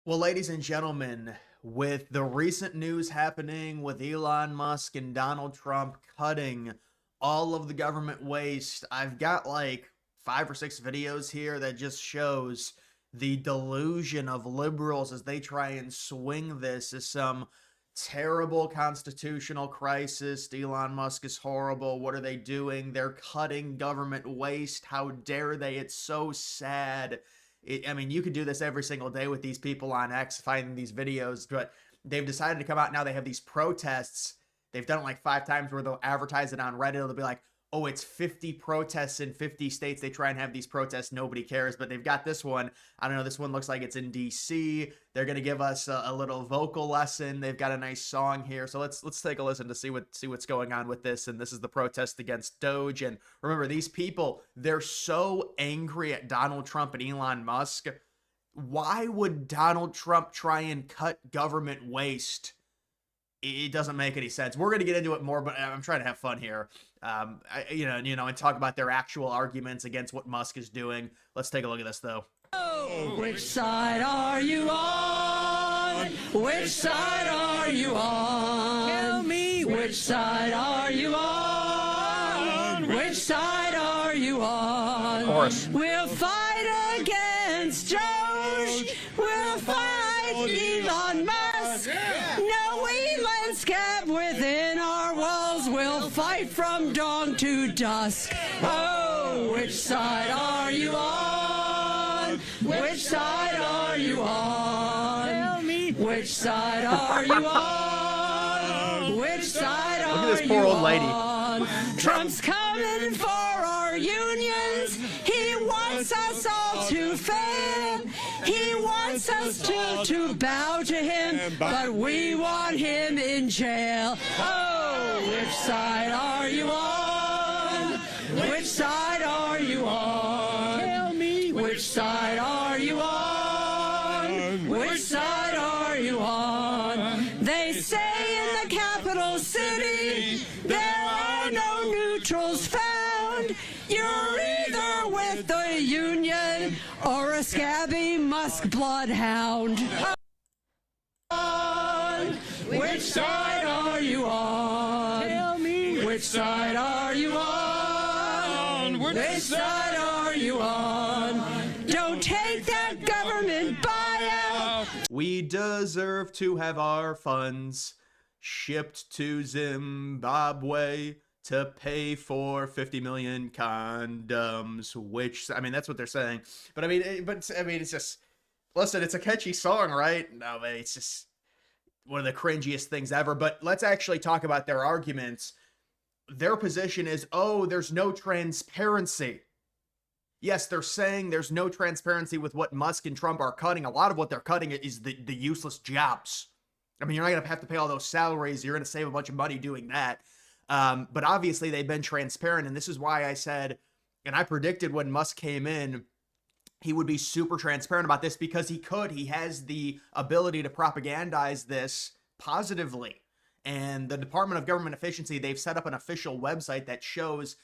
Well, ladies and gentlemen, with the recent news happening with Elon Musk and Donald Trump cutting all of the government waste, I've got like 5 or 6 videos here that just shows the delusion of liberals as they try and swing this as some terrible constitutional crisis. Elon Musk is horrible. What are they doing? They're cutting government waste. How dare they? It's so sad. I mean, you could do this every single day with these people on X finding these videos, but they've decided to come out now. They have these protests. They've done it like 5 times where they'll advertise it on Reddit. It'll be like, oh, it's 50 protests in 50 states. They try and have these protests. Nobody cares, but they've got this one. I don't know. This one looks like it's in DC. They're going to give us a little vocal lesson. They've got a nice song here. So let's take a listen to see what's going on with this. And this is the protest against DOGE. And remember, these people, they're so angry at Donald Trump and Elon Musk. Why would Donald Trump try and cut government waste? It doesn't make any sense. We're going to get into it more, but I'm trying to have fun here. And talk about their actual arguments against what Musk is doing. Let's take a look at this, though. Which side are you on? Which side are you on? Tell me. Which side are you on? Which side are you on? Of course. We'll fight against DOGE. We'll fight Elon Musk. No Elon scab within our walls. We'll fight from dawn to dusk. Oh, which side are you on? Which side are you on? Tell me. Which side are you on? Which side are you on? Look at this poor old lady. Trump's coming for our unions. He wants us all to fail. He wants us to bow to him, but we want him in jail. Oh, which side are you on? Which side are you on? Tell me. Which side are you on? Which side are you on? They say in the capital city there are no neutrals found. You're either with the union or a scabby Musk bloodhound. Which side are you on? Tell me. Which side are you on? Which side are you on? Don't take that government buyout. We deserve to have our funds shipped to Zimbabwe to pay for 50 million condoms, which, I mean, that's what they're saying. But it's just, listen, it's a catchy song, right? No, man, it's just one of the cringiest things ever. But let's actually talk about their arguments. Their position is, oh, there's no transparency. Yes, they're saying there's no transparency with what Musk and Trump are cutting. A lot of what they're cutting is the useless jobs. I mean, you're not going to have to pay all those salaries. You're going to save a bunch of money doing that. But obviously, they've been transparent. And this is why I said, and I predicted when Musk came in, he would be super transparent about this because he could. He has the ability to propagandize this positively. And the Department of Government Efficiency, they've set up an official website that shows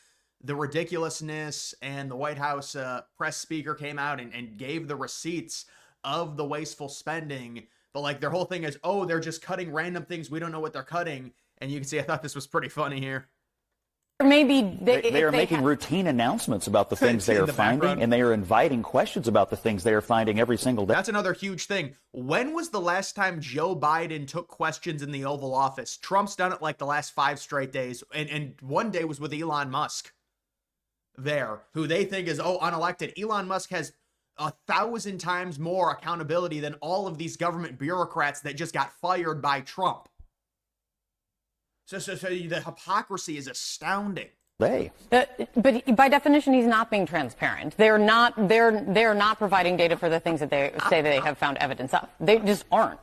the ridiculousness, and the White House press speaker came out and gave the receipts of the wasteful spending. But like their whole thing is, oh, they're just cutting random things. We don't know what they're cutting. And you can see, I thought this was pretty funny here. Maybe they are making routine announcements about the things they are finding, and they are inviting questions about the things they are finding every single day. That's another huge thing. When was the last time Joe Biden took questions in the Oval Office? Trump's done it like the last 5 straight days. And one day was with Elon Musk there, who they think is, oh, unelected. Elon Musk has 1,000 times more accountability than all of these government bureaucrats that just got fired by Trump. So the hypocrisy is astounding. But by definition, he's not being transparent. They're not providing data for the things that they say they have found evidence of. They just aren't.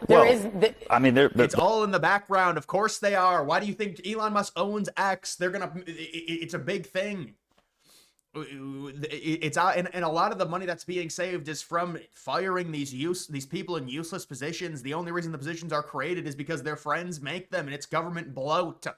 It's all in the background. Of course they are. Why do you think Elon Musk owns X? It's a big thing. It's out, and a lot of the money that's being saved is from firing these people in useless positions. The only reason the positions are created is because their friends make them, and it's government bloat.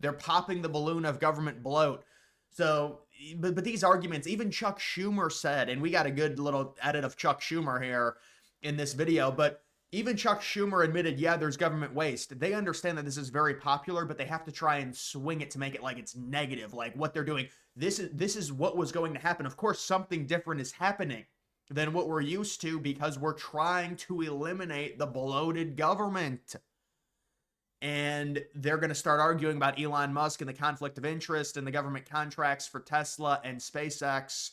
They're popping the balloon of government bloat. So, but these arguments, even Chuck Schumer said, and we got a good little edit of Chuck Schumer here. in this video, but even Chuck Schumer admitted, yeah, there's government waste. They understand that this is very popular, but they have to try and swing it to make it like it's negative, like what they're doing. This is what was going to happen. Of course, something different is happening than what we're used to because we're trying to eliminate the bloated government. And they're going to start arguing about Elon Musk and the conflict of interest and the government contracts for Tesla and SpaceX.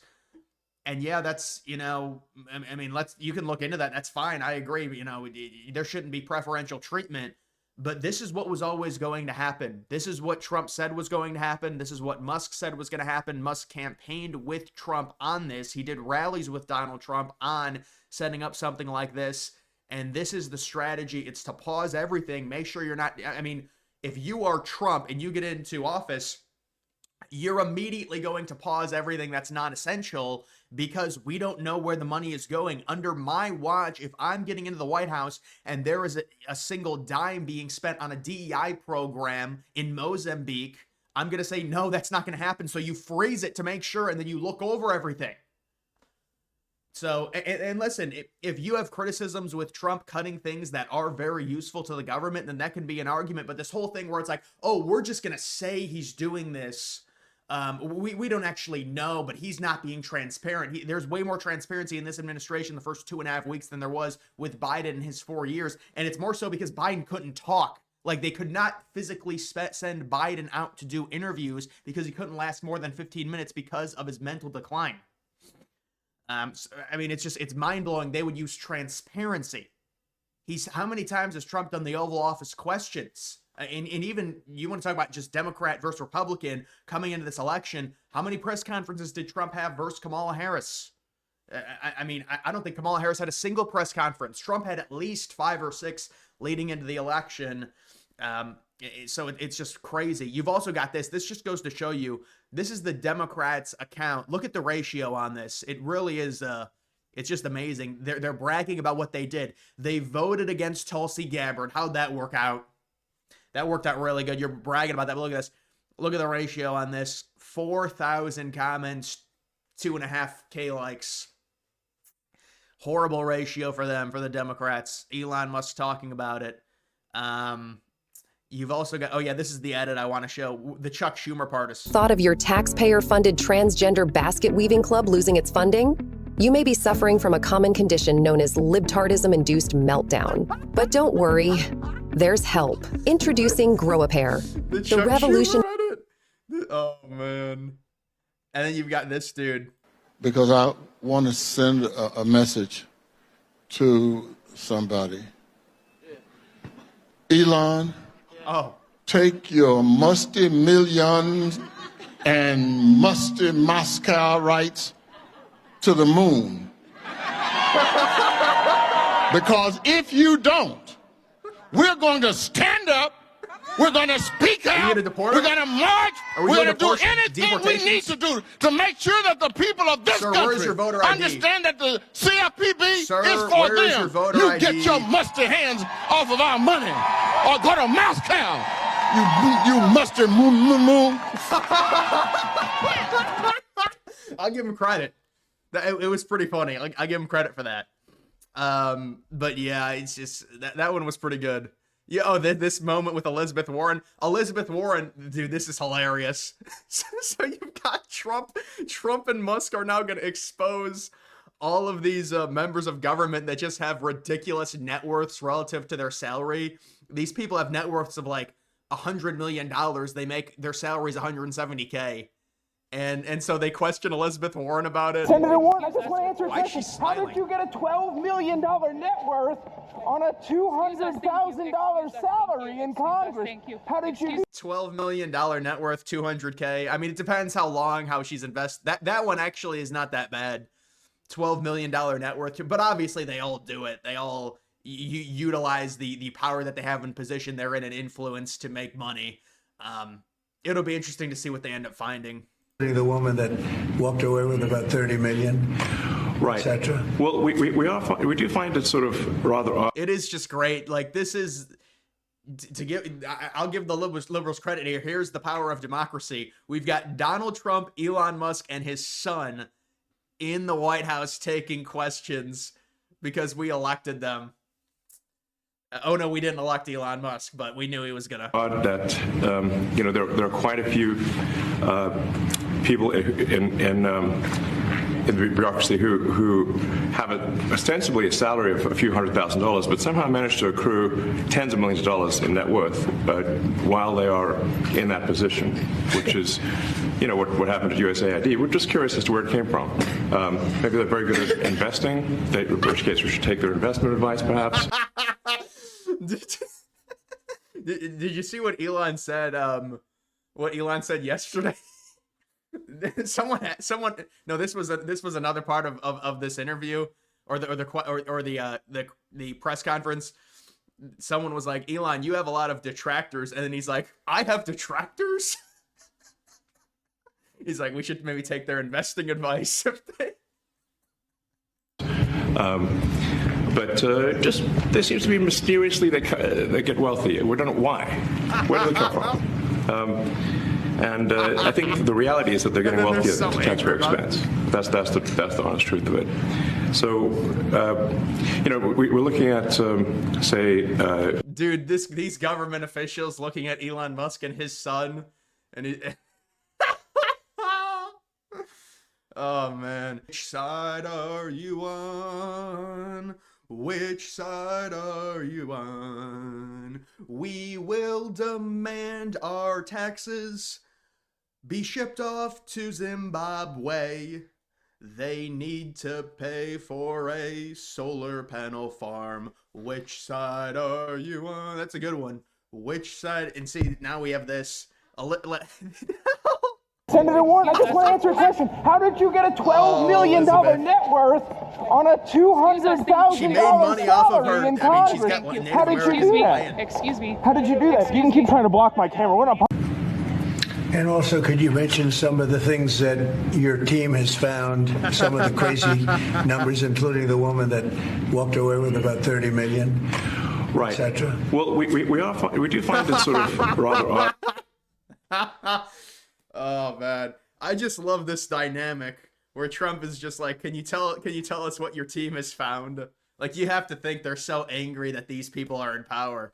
And yeah, that's, you know, I mean, you can look into that. That's fine. I agree. You know, there shouldn't be preferential treatment, but this is what was always going to happen. This is what Trump said was going to happen. This is what Musk said was going to happen. Musk campaigned with Trump on this. He did rallies with Donald Trump on setting up something like this. And this is the strategy. It's to pause everything. Make sure you're not, I mean, if you are Trump and you get into office, you're immediately going to pause everything that's not essential because we don't know where the money is going. Under my watch, if I'm getting into the White House and there is a single dime being spent on a DEI program in Mozambique, I'm going to say, no, that's not going to happen. So you freeze it to make sure, and then you look over everything. So, and listen, if you have criticisms with Trump cutting things that are very useful to the government, then that can be an argument. But this whole thing where it's like, oh, we're just going to say he's doing this. We don't actually know, but he's not being transparent. There's way more transparency in this administration the first 2.5 weeks than there was with Biden in his 4 years. And it's more so because Biden couldn't talk. Like, they could not physically send Biden out to do interviews because he couldn't last more than 15 minutes because of his mental decline. So, I mean, it's mind-blowing. They would use transparency. How many times has Trump done the Oval Office questions? And even, you want to talk about just Democrat versus Republican coming into this election, how many press conferences did Trump have versus Kamala Harris? I mean, I don't think Kamala Harris had a single press conference. Trump had at least 5 or 6 leading into the election. So it's just crazy. You've also got this. This just goes to show you, this is the Democrats' account. Look at the ratio on this. It really is, it's just amazing. They're bragging about what they did. They voted against Tulsi Gabbard. How'd that work out? That worked out really good. You're bragging about that. But look at this. Look at the ratio on this. 4,000 comments, 2.5K likes. Horrible ratio for them, for the Democrats. Elon Musk talking about it. You've also got, oh yeah, this is the edit I want to show. The Chuck Schumer part is... Thought of your taxpayer-funded transgender basket weaving club losing its funding? You may be suffering from a common condition known as libtardism-induced meltdown. But don't worry, there's help. Introducing Grow-A-Pair. The revolution... Oh, man. And then you've got this dude. Because I want to send a message to somebody. Elon, take your musty millions and musty Moscow rights to the moon. Because if you don't, we're going to stand up, we're going to speak out, we're going to march, we're going to do anything we need to do to make sure that the people of this country understand that the CFPB is for them. You get your musty hands off of our money or go to Moscow, you musty moon. I'll give him credit. It was pretty funny. I give him credit for that. But yeah, it's just that one was pretty good. Yeah, oh, this moment with Elizabeth Warren. Elizabeth Warren, dude, this is hilarious. So you've got Trump and Musk are now going to expose all of these members of government that just have ridiculous net worths relative to their salary. These people have net worths of like $100 million. They make their salaries $170K. And so they question Elizabeth Warren about it. Senator Warren, I just want to answer a question. How did you get a $12 million net worth on a $200,000 salary in Congress? How did you $12 million net worth, $200K? I mean, it depends how she's invested. That one actually is not that bad. $12 million net worth. But obviously they all do it. They all utilize the power that they have in position they're in and influence to make money. It'll be interesting to see what they end up finding. The woman that walked away with about 30 million, right, etc. Well, we do find it sort of rather odd. It is just great. Like, this is I'll give the liberals credit here. Here's the power of democracy. We've got Donald Trump, Elon Musk, and his son in the White House taking questions. because we elected them. Oh no, we didn't elect Elon Musk, but we knew he was gonna. That there are quite a few people in the bureaucracy who have ostensibly a salary of a few $100,000, but somehow manage to accrue tens of millions of dollars in net worth while they are in that position, which is, what happened at USAID. We're just curious as to where it came from. Maybe they're very good at investing, in which case we should take their investment advice, perhaps. Did you see what Elon said? What Elon said yesterday? Someone. No, this was another part of this interview or the press conference. Someone was like, Elon, you have a lot of detractors, and then he's like, I have detractors. He's like, we should maybe take their investing advice. But just they seem to be mysteriously they get wealthy. We don't know why. Where do they come from? And I think the reality is that they're getting wealthy at the taxpayer expense. That's the honest truth of it. So we're looking at say. Dude, these government officials looking at Elon Musk and his son, and he. Oh man, which side are you on? Which side are you on? We will demand our taxes be shipped off to Zimbabwe. They need to pay for a solar panel farm. Which side are you on? That's a good one. Which side? And see, now we have this. Senator Warren, I just want to answer a question. How did you get a $12 million net worth on a $200,000 salary in Congress? How did you do that? Excuse me. How did you do that? You can keep trying to block my camera. We're not. And also, could you mention some of the things that your team has found, some of the crazy numbers, including the woman that walked away with about $30 million, right, etc.? Well, we do find it sort of rather odd. Oh man, I just love this dynamic where Trump is just like, can you tell us what your team has found? Like, you have to think they're so angry that these people are in power.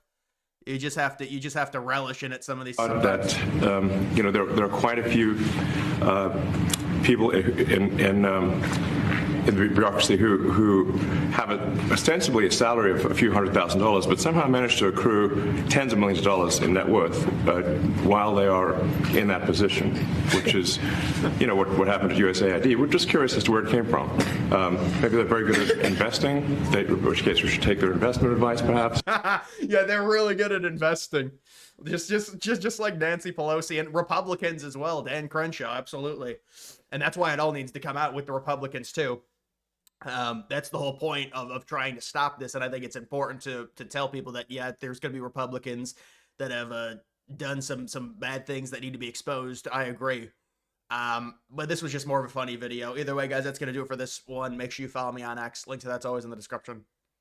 You just have to relish in it. Some of these. That there are quite a few people in the bureaucracy who have ostensibly a salary of a few $100,000, but somehow manage to accrue tens of millions of dollars in net worth while they are in that position, which is, what happened at USAID. We're just curious as to where it came from. Maybe they're very good at investing, in which case we should take their investment advice, perhaps. Yeah, they're really good at investing. Just like Nancy Pelosi and Republicans as well. Dan Crenshaw, absolutely. And that's why it all needs to come out with the Republicans too. That's the whole point of trying to stop this. And I think it's important to tell people that, yeah, there's going to be Republicans that have done some bad things that need to be exposed. I agree. But this was just more of a funny video. Either way, guys, that's going to do it for this one. Make sure you follow me on X. Link to that's always in the description.